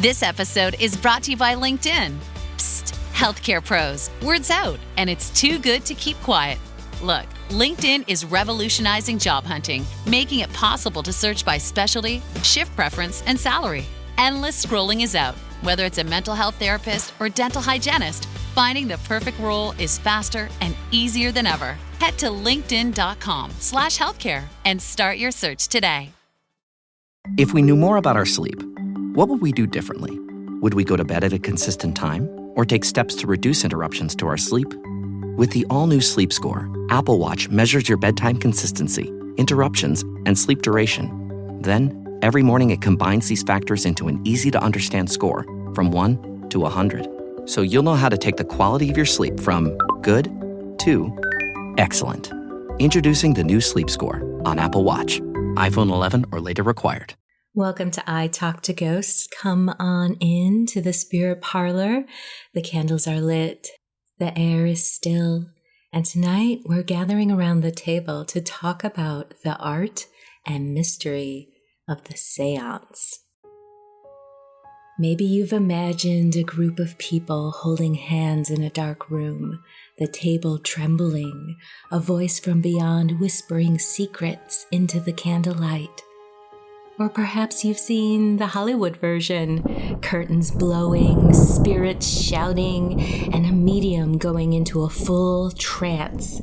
This episode is brought to you by LinkedIn. Psst, healthcare pros, word's out, and it's too good to keep quiet. Look, LinkedIn is revolutionizing job hunting, making it possible to search by specialty, shift preference, and salary. Endless scrolling is out. Whether it's a mental health therapist or dental hygienist, finding the perfect role is faster and easier than ever. Head to linkedin.com/healthcare and start your search today. If we knew more about our sleep, what would we do differently? Would we go to bed at a consistent time or take steps to reduce interruptions to our sleep? With the all-new Sleep Score, Apple Watch measures your bedtime consistency, interruptions, and sleep duration. Then, every morning it combines these factors into an easy-to-understand score from 1 to 100. So you'll know how to take the quality of your sleep from good to excellent. Introducing the new Sleep Score on Apple Watch. iPhone 11 or later required. Welcome to I Talk to Ghosts. Come on in to the Spirit Parlour. The candles are lit. The air is still. And tonight we're gathering around the table to talk about the art and mystery of the séance. Maybe you've imagined a group of people holding hands in a dark room, the table trembling, a voice from beyond whispering secrets into the candlelight. Or perhaps you've seen the Hollywood version, curtains blowing, spirits shouting, and a medium going into a full trance.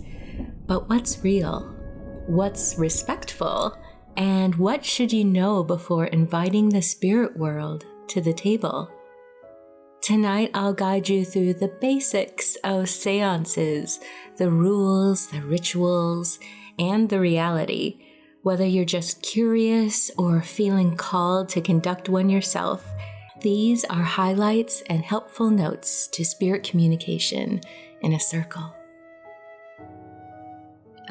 But what's real? What's respectful? And what should you know before inviting the spirit world to the table? Tonight, I'll guide you through the basics of seances, the rules, the rituals, and the reality. Whether you're just curious or feeling called to conduct one yourself, these are highlights and helpful notes to spirit communication in a circle.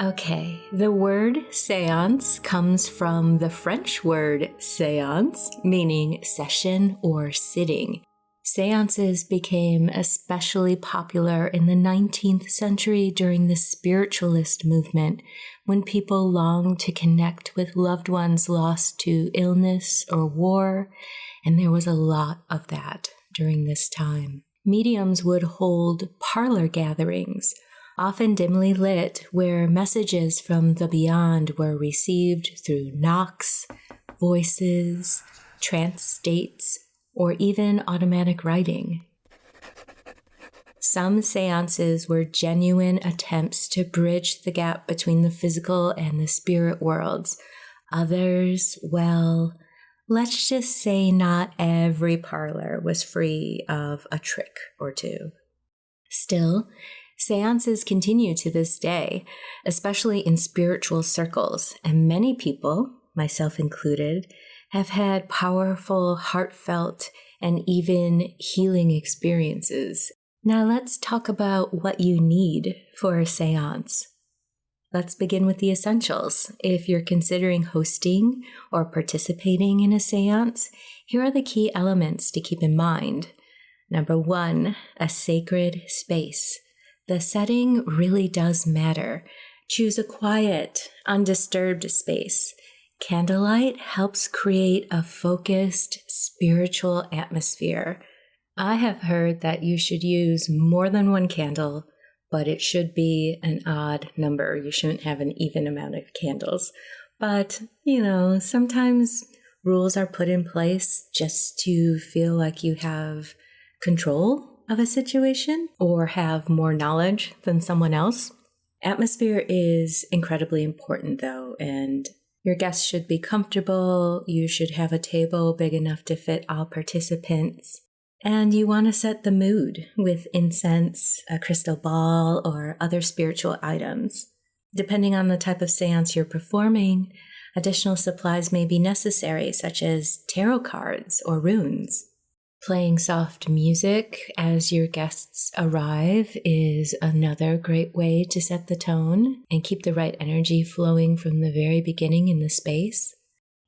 Okay, the word séance comes from the French word séance, meaning session or sitting. Séances became especially popular in the 19th century during the spiritualist movement, when people longed to connect with loved ones lost to illness or war, and there was a lot of that during this time. Mediums would hold parlor gatherings, often dimly lit, where messages from the beyond were received through knocks, voices, trance states, or even automatic writing. Some seances were genuine attempts to bridge the gap between the physical and the spirit worlds. Others, well, let's just say not every parlor was free of a trick or two. Still, seances continue to this day, especially in spiritual circles, and many people, myself included, have had powerful, heartfelt, and even healing experiences. Now let's talk about what you need for a séance. Let's begin with the essentials. If you're considering hosting or participating in a séance, here are the key elements to keep in mind. Number 1, a sacred space. The setting really does matter. Choose a quiet, undisturbed space. Candlelight helps create a focused, spiritual atmosphere. I have heard that you should use more than one candle, but it should be an odd number. You shouldn't have an even amount of candles. But, sometimes rules are put in place just to feel like you have control of a situation or have more knowledge than someone else. Atmosphere is incredibly important, though, and your guests should be comfortable. You should have a table big enough to fit all participants. And you want to set the mood with incense, a crystal ball, or other spiritual items. Depending on the type of seance you're performing, additional supplies may be necessary, such as tarot cards or runes. Playing soft music as your guests arrive is another great way to set the tone and keep the right energy flowing from the very beginning in the space.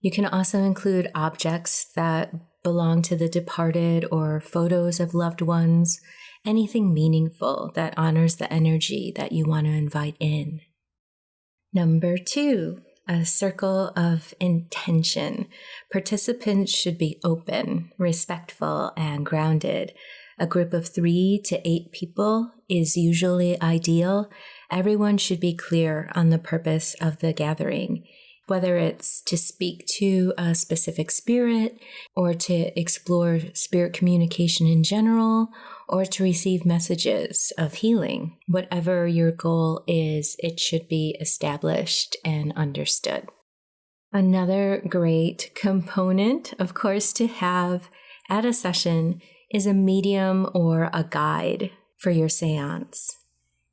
You can also include objects that belong to the departed or photos of loved ones, anything meaningful that honors the energy that you want to invite in. Number 2, a circle of intention. Participants should be open, respectful, and grounded. A group of 3 to 8 people is usually ideal. Everyone should be clear on the purpose of the gathering, whether it's to speak to a specific spirit, or to explore spirit communication in general, or to receive messages of healing. Whatever your goal is, it should be established and understood. Another great component, of course, to have at a session is a medium or a guide for your seance.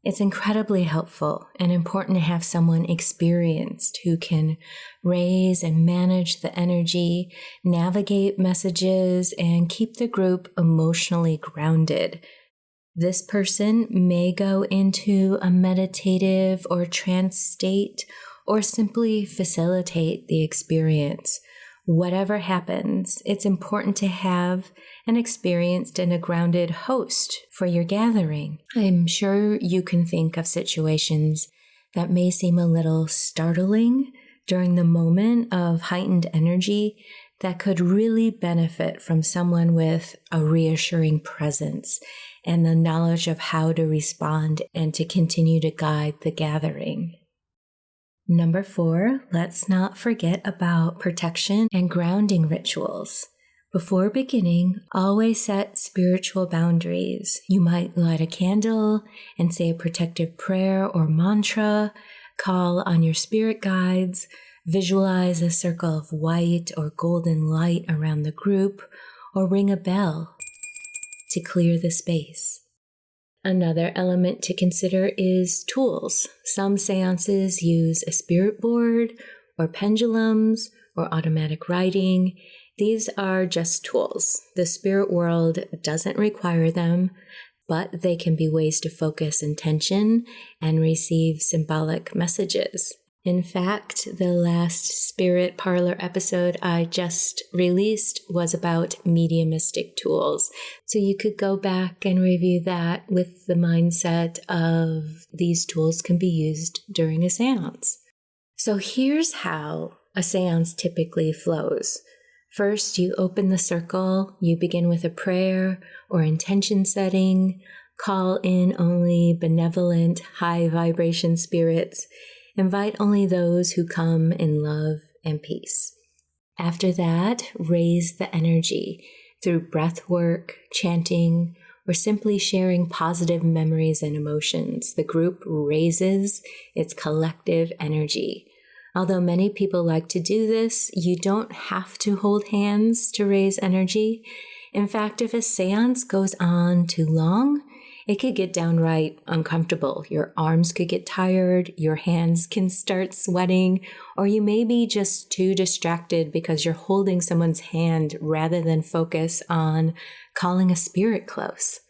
It's incredibly helpful and important to have someone experienced who can raise and manage the energy, navigate messages, and keep the group emotionally grounded. This person may go into a meditative or trance state or simply facilitate the experience. Whatever happens, it's important to have an experienced and a grounded host for your gathering. I'm sure you can think of situations that may seem a little startling during the moment of heightened energy that could really benefit from someone with a reassuring presence and the knowledge of how to respond and to continue to guide the gathering. Number 4, let's not forget about protection and grounding rituals. Before beginning, always set spiritual boundaries. You might light a candle and say a protective prayer or mantra, call on your spirit guides, visualize a circle of white or golden light around the group, or ring a bell to clear the space. Another element to consider is tools. Some seances use a spirit board or pendulums or automatic writing. These are just tools. The spirit world doesn't require them, but they can be ways to focus intention and receive symbolic messages. In fact, the last Spirit Parlour episode I just released was about mediumistic tools. So you could go back and review that with the mindset of these tools can be used during a seance. So here's how a seance typically flows. First, you open the circle, you begin with a prayer or intention setting, call in only benevolent, high vibration spirits, invite only those who come in love and peace. After that, raise the energy through breath work, chanting, or simply sharing positive memories and emotions. The group raises its collective energy. Although many people like to do this, you don't have to hold hands to raise energy. In fact, if a seance goes on too long, it could get downright uncomfortable. Your arms could get tired, your hands can start sweating, or you may be just too distracted because you're holding someone's hand rather than focus on calling a spirit close.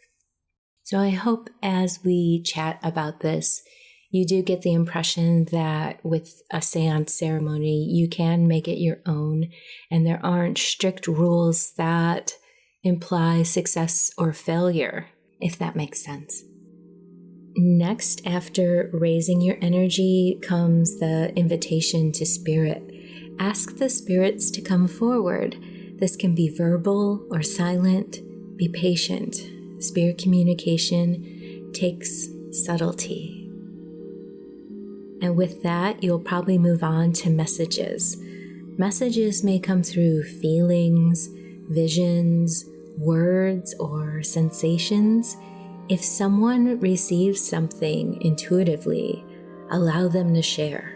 So I hope as we chat about this, you do get the impression that with a seance ceremony, you can make it your own, and there aren't strict rules that imply success or failure, if that makes sense. Next, after raising your energy, comes the invitation to spirit. Ask the spirits to come forward. This can be verbal or silent. Be patient. Spirit communication takes subtlety. And with that, you'll probably move on to messages. Messages may come through feelings, visions, words, or sensations. If someone receives something intuitively, allow them to share.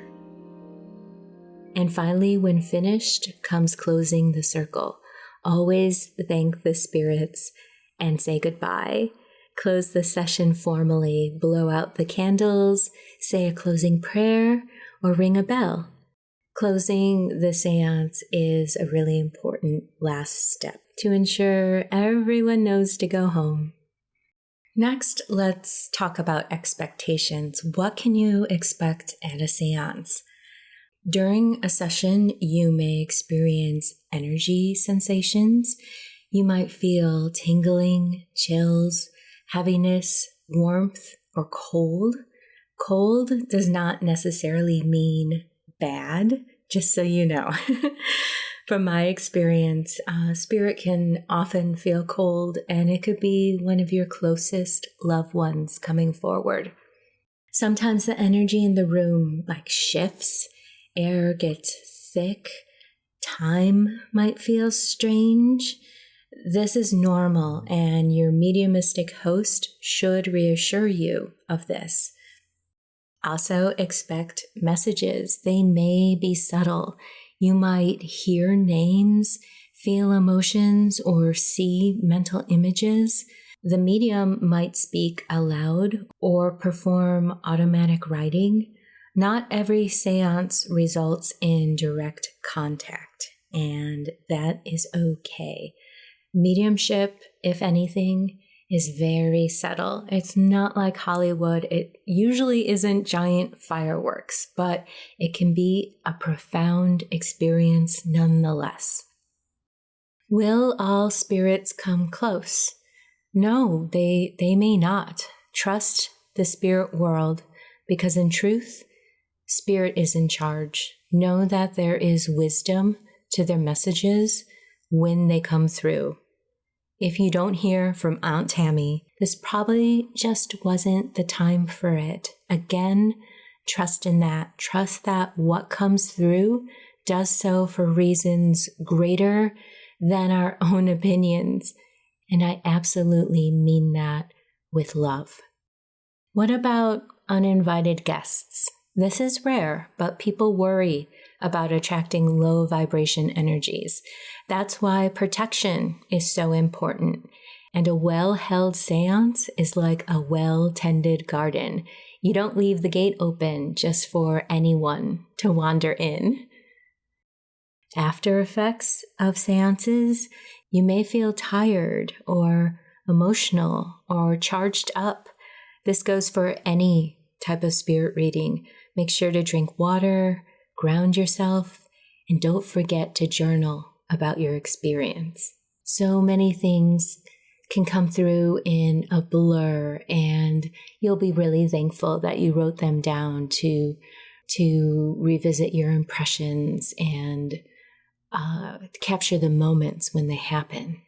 And finally, when finished, comes closing the circle. Always thank the spirits and say goodbye. Close the session formally, blow out the candles, say a closing prayer, or ring a bell. Closing the seance is a really important last step to ensure everyone knows to go home. Next, let's talk about expectations. What can you expect at a seance? During a session, you may experience energy sensations. You might feel tingling, chills, heaviness, warmth, or cold. Cold does not necessarily mean bad, just so you know. From my experience, spirit can often feel cold, and it could be one of your closest loved ones coming forward. Sometimes the energy in the room shifts, air gets thick, time might feel strange. This is normal, and your mediumistic host should reassure you of this. Also expect messages. They may be subtle. You might hear names, feel emotions, or see mental images. The medium might speak aloud or perform automatic writing. Not every seance results in direct contact, and that is okay. Mediumship, if anything, is very subtle. It's not like Hollywood. It usually isn't giant fireworks, but it can be a profound experience nonetheless. Will all spirits come close? No, they may not. Trust the spirit world, because in truth, spirit is in charge. Know that there is wisdom to their messages when they come through. If you don't hear from Aunt Tammy, this probably just wasn't the time for it. Again, trust in that. Trust that what comes through does so for reasons greater than our own opinions. And I absolutely mean that with love. What about uninvited guests? This is rare, but people worry about attracting low vibration energies. That's why protection is so important. And a well-held seance is like a well-tended garden. You don't leave the gate open just for anyone to wander in. After effects of seances, you may feel tired or emotional or charged up. This goes for any type of spirit reading. Make sure to drink water, ground yourself, and don't forget to journal about your experience. So many things can come through in a blur, and you'll be really thankful that you wrote them down to revisit your impressions and capture the moments when they happen.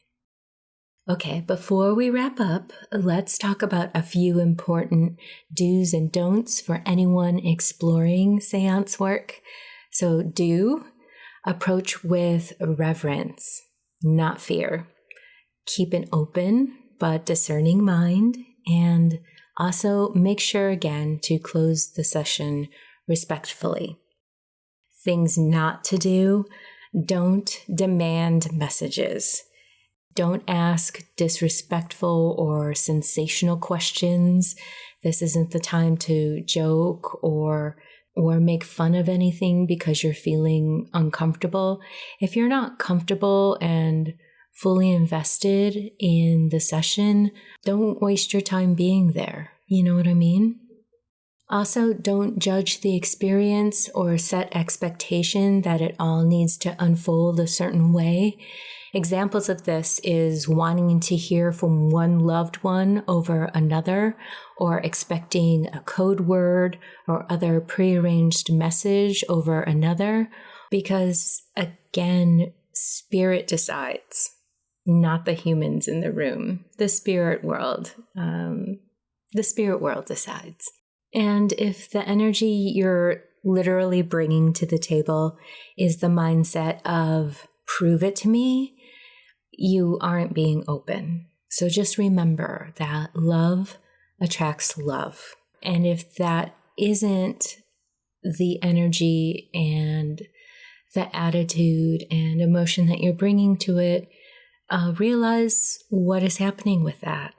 Okay, before we wrap up, let's talk about a few important do's and don'ts for anyone exploring seance work. So approach with reverence, not fear. Keep an open but discerning mind, and also make sure again to close the session respectfully. Things not to do: don't demand messages. Don't ask disrespectful or sensational questions. This isn't the time to joke or make fun of anything because you're feeling uncomfortable. If you're not comfortable and fully invested in the session, don't waste your time being there. You know what I mean? Also, don't judge the experience or set expectation that it all needs to unfold a certain way. Examples of this is wanting to hear from one loved one over another, or expecting a code word or other prearranged message over another, because again, spirit decides, not the humans in the room. The spirit world decides. And if the energy you're literally bringing to the table is the mindset of prove it to me, you aren't being open. So just remember that love attracts love. And if that isn't the energy and the attitude and emotion that you're bringing to it, realize what is happening with that.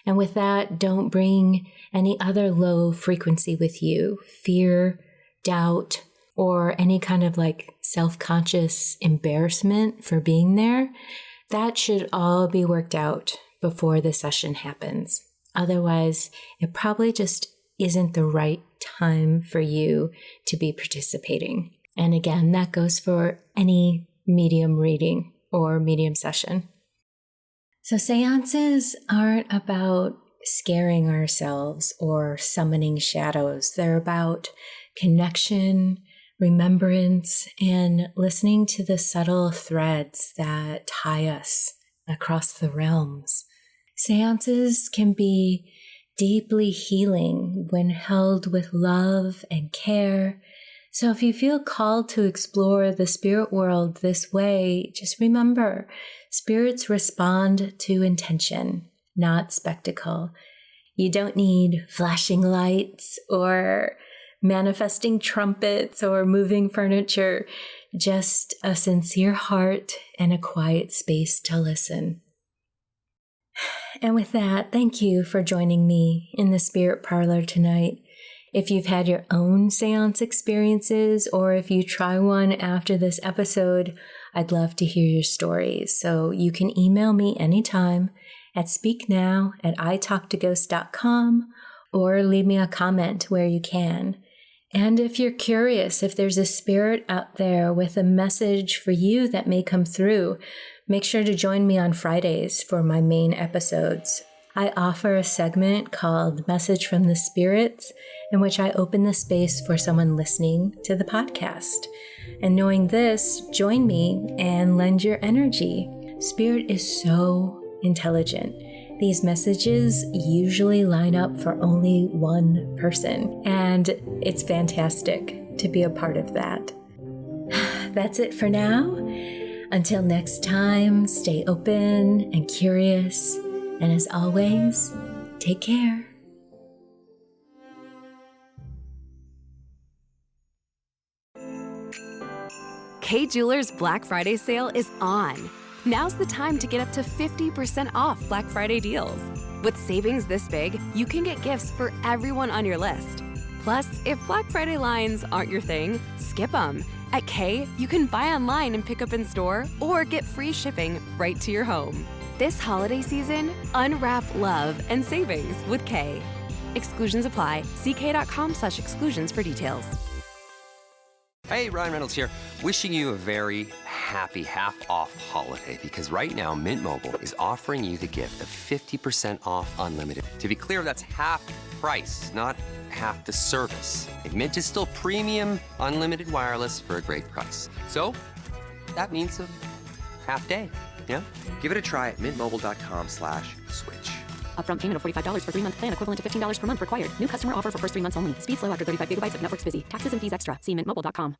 And with that, don't bring any other low frequency with you: fear, doubt, or any kind of self-conscious embarrassment for being there. That should all be worked out before the session happens. Otherwise, it probably just isn't the right time for you to be participating. And again, that goes for any medium reading or medium session. So seances aren't about scaring ourselves or summoning shadows. They're about connection, remembrance, and listening to the subtle threads that tie us across the realms. Seances can be deeply healing when held with love and care. So if you feel called to explore the spirit world this way, just remember, spirits respond to intention, not spectacle. You don't need flashing lights or manifesting trumpets or moving furniture, just a sincere heart and a quiet space to listen. And with that, thank you for joining me in the Spirit Parlor tonight. If you've had your own seance experiences or if you try one after this episode, I'd love to hear your stories. So you can email me anytime at speaknow@italktoghosts.com or leave me a comment where you can. And if you're curious if there's a spirit out there with a message for you that may come through, make sure to join me on Fridays for my main episodes. I offer a segment called Message from the Spirits, in which I open the space for someone listening to the podcast. And knowing this, join me and lend your energy. Spirit is so intelligent. These messages usually line up for only one person, and it's fantastic to be a part of that. That's it for now. Until next time, stay open and curious, and as always, take care. Kay Jewelers Black Friday sale is on. Now's the time to get up to 50% off Black Friday deals. With savings this big, you can get gifts for everyone on your list. Plus, if Black Friday lines aren't your thing, skip them. At Kay, you can buy online and pick up in store or get free shipping right to your home. This holiday season, unwrap love and savings with Kay. Exclusions apply. See Kay.com/exclusions for details. Hey, Ryan Reynolds here. Wishing you a very happy half-off holiday because right now Mint Mobile is offering you the gift of 50% off unlimited. To be clear, that's half price, not half the service. And Mint is still premium unlimited wireless for a great price. So that means a half day, yeah? Give it a try at mintmobile.com/switch. Upfront payment of $45 for 3-month plan, equivalent to $15 per month required. New customer offer for first 3 months only. Speed slow after 35 gigabytes if network's busy. Taxes and fees extra. See mintmobile.com.